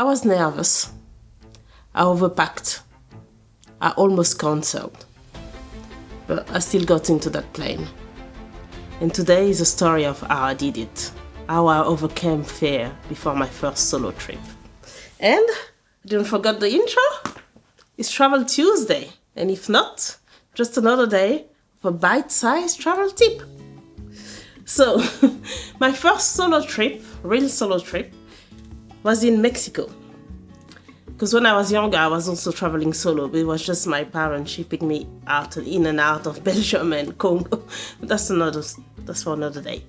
I was nervous. I overpacked. I almost canceled. But I still got into that plane. And today is a story of how I did it. How I overcame fear before my first solo trip. And don't forget the intro. It's Travel Tuesday. And if not, just another day of a bite-sized travel tip. So, my first solo trip, real solo trip, was in Mexico. Because when I was younger, I was also traveling solo, but it was just my parents shipping me out and in and out of Belgium and Congo. That's for another day.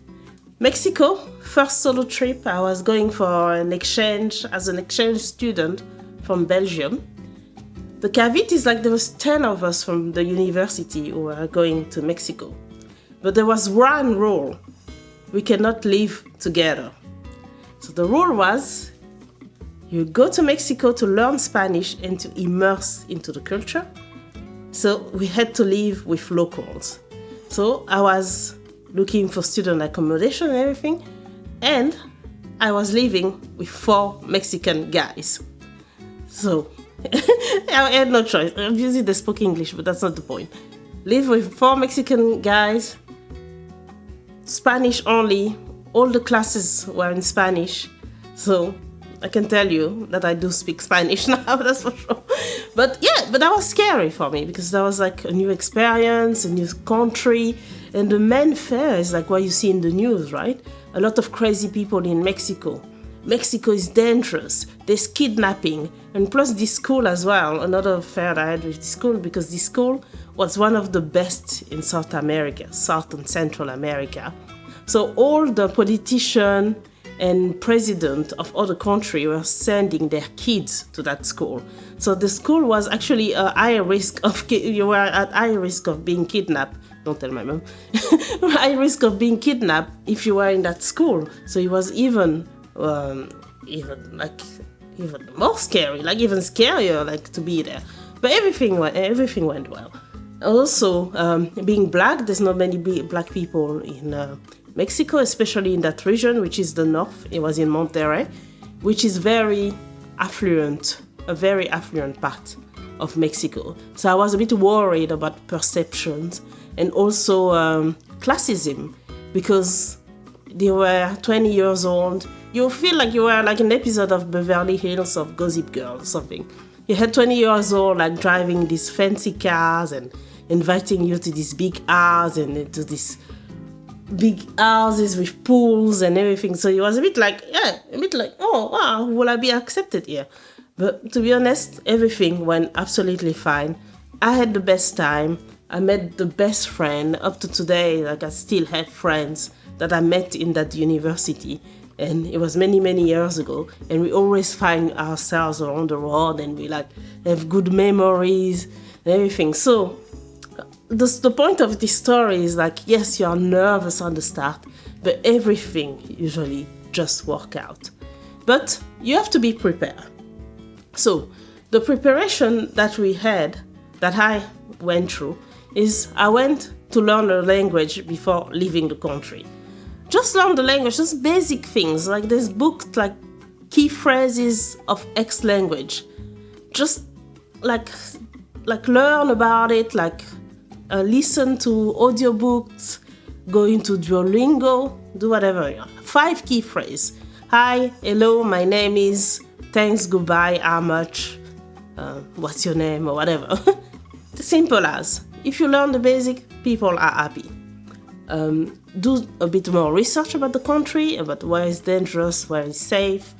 Mexico, first solo trip. I was going for an exchange as an exchange student from Belgium. The caveat is like there was 10 of us from the university who were going to Mexico. But there was one rule. We cannot live together. So the rule was, you go to Mexico to learn Spanish and to immerse into the culture. So we had to live with locals. So I was looking for student accommodation and everything. And I was living with 4 Mexican guys. So I had no choice. Obviously they spoke English, but that's not the point. Live with 4 Mexican guys, Spanish only. All the classes were in Spanish. So I can tell you that I do speak Spanish now, that's for sure. But that was scary for me because that was like a new experience, a new country. And the main fear is like what you see in the news, right? A lot of crazy people in Mexico. Mexico is dangerous. There's kidnapping. And plus this school as well, another fear I had with this school, because this school was one of the best in South America, South and Central America. So all the politicians and president of other countries were sending their kids to that school. So the school was actually a higher risk of, you were at high risk of being kidnapped. Don't tell my mom. High risk of being kidnapped if you were in that school. So it was even more scary, like even scarier, like to be there. But everything went well. Also, being black, there's not many black people in Mexico, especially in that region, which is the north. It was in Monterrey, which is a very affluent part of Mexico. So I was a bit worried about perceptions and also classism, because they were 20 years old. You feel like you were like an episode of Beverly Hills of Gossip Girl or something. You had 20 years old, like driving these fancy cars and inviting you to these big house and into these big houses with pools and everything. So it was a bit like, oh wow, will I be accepted here? But to be honest, everything went absolutely fine. I had the best time. I met the best friend. Up to today, like I still have friends that I met in that university. And it was many, many years ago. And we always find ourselves around the road and we like have good memories and everything. So the point of this story is like, yes, you are nervous on the start, but everything usually just works out. But you have to be prepared. So the preparation that I went through, is I went to learn the language before leaving the country. Just learn the language, just basic things. Like there's books like key phrases of X language. Just like learn about it, like listen to audiobooks, go into Duolingo, do whatever. 5 key phrases. Hi, hello, my name is, thanks, goodbye, how much, what's your name, or whatever. Simple as. If you learn the basic, people are happy. Do a bit more research about the country, about where it's dangerous, where it's safe,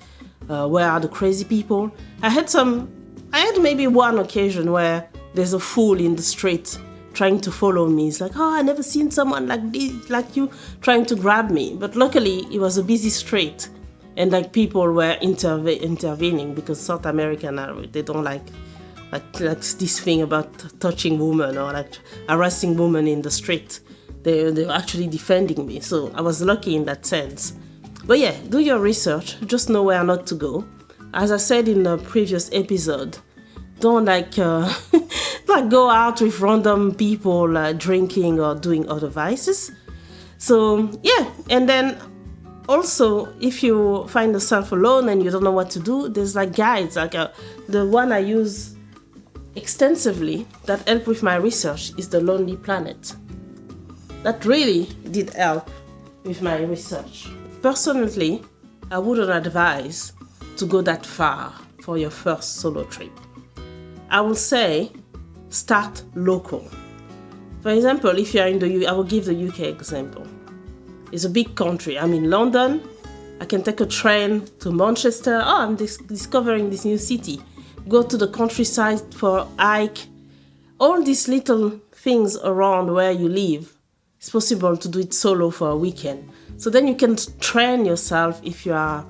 where are the crazy people. I had maybe one occasion where there's a fool in the street trying to follow me. It's like, oh, I never seen someone like this, like you, trying to grab me. But luckily, it was a busy street, and like people were intervening, because South American, they don't like this thing about touching women or like harassing women in the street. They were actually defending me, so I was lucky in that sense. But yeah, do your research, just know where not to go. As I said in the previous episode, don't go out with random people drinking or doing other vices. So yeah, and then also, if you find yourself alone and you don't know what to do, there's like guides, like the one I use extensively that help with my research is The Lonely Planet. That really did help with my research. Personally, I wouldn't advise to go that far for your first solo trip. I will say start local. For example, if you are in the UK, I will give the UK example. It's a big country. I'm in London. I can take a train to Manchester. Oh, I'm discovering this new city. Go to the countryside for a hike. All these little things around where you live, it's possible to do it solo for a weekend. So then you can train yourself if you are,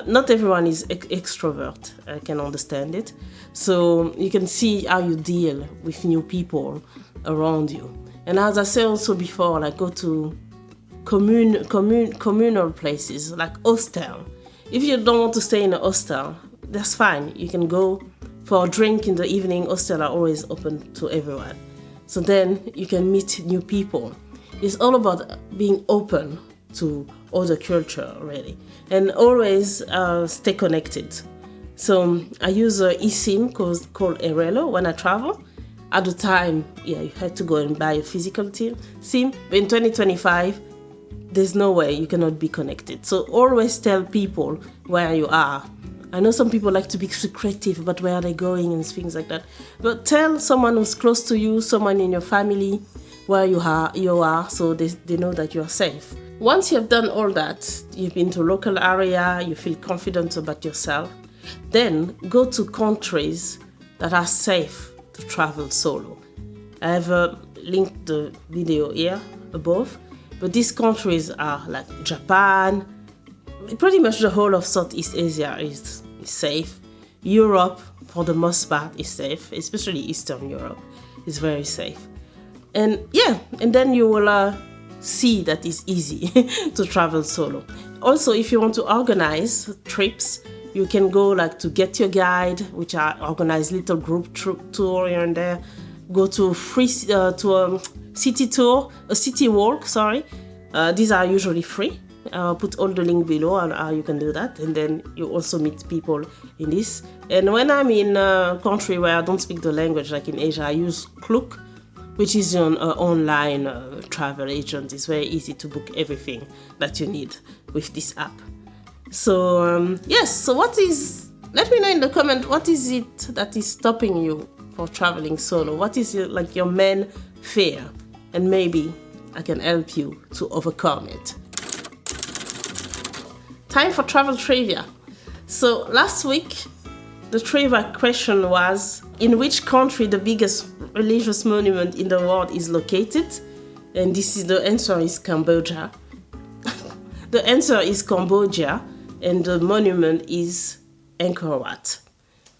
not everyone is extrovert, I can understand it. So you can see how you deal with new people around you. And as I said also before, like go to communal places like hostel. If you don't want to stay in a hostel, that's fine. You can go for a drink in the evening. Hostels are always open to everyone. So then you can meet new people. It's all about being open to other culture, really. And always stay connected. So I use an eSIM called Erelo when I travel. At the time, you had to go and buy a physical SIM. But in 2025, there's no way you cannot be connected. So always tell people where you are. I know some people like to be secretive about where they're going and things like that. But tell someone who's close to you, someone in your family, where you are, so they know that you are safe. Once you have done all that, you've been to a local area, you feel confident about yourself, then go to countries that are safe to travel solo. I have linked the video here above, but these countries are like Japan, pretty much the whole of Southeast Asia is safe. Europe, for the most part, is safe, especially Eastern Europe is very safe. And then you will see that it's easy to travel solo. Also, if you want to organize trips, you can go like to Get Your Guide, which are organized little group tour here and there. Go to a city walk. These are usually free. I'll put all the link below on how you can do that, and then you also meet people in this. And when I'm in a country where I don't speak the language, like in Asia, I use Klook, which is an online travel agent. It's very easy to book everything that you need with this app. So so let me know in the comment, what is it that is stopping you for traveling solo? What is your main fear? And maybe I can help you to overcome it. Time for travel trivia. So last week, the trivia question was, in which country the biggest religious monument in the world is located? And the answer is Cambodia. The answer is Cambodia, and the monument is Angkor Wat.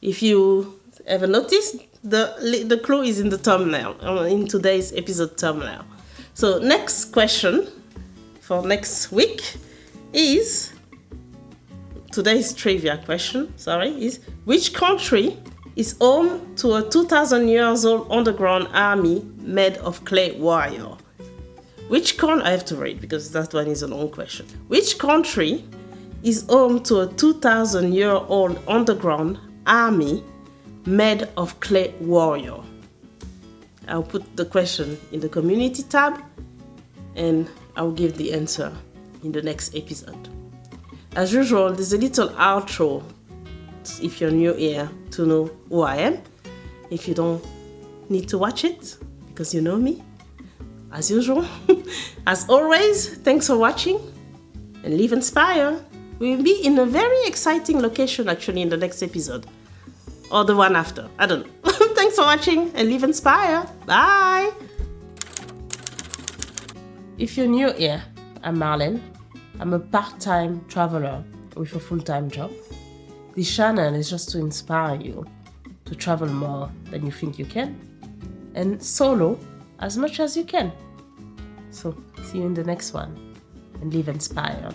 If you ever noticed, the clue is in the thumbnail, in today's episode thumbnail. So next question for next week is, today's trivia question, is which country is home to a 2,000 years old underground army made of clay warrior? I have to read because that one is a long question. Which country is home to a 2,000-year-old underground army made of clay warrior? I'll put the question in the community tab and I'll give the answer in the next episode. As usual, there's a little outro if you're new here to know who I am. If you don't need to watch it because you know me, as usual. As always, thanks for watching and live inspired. We will be in a very exciting location actually in the next episode. Or the one after. I don't know. Thanks for watching and live inspired. Bye. If you're new here, I'm Marlene. I'm a part-time traveler with a full-time job. This channel is just to inspire you to travel more than you think you can, and solo as much as you can. So see you in the next one, and live inspired.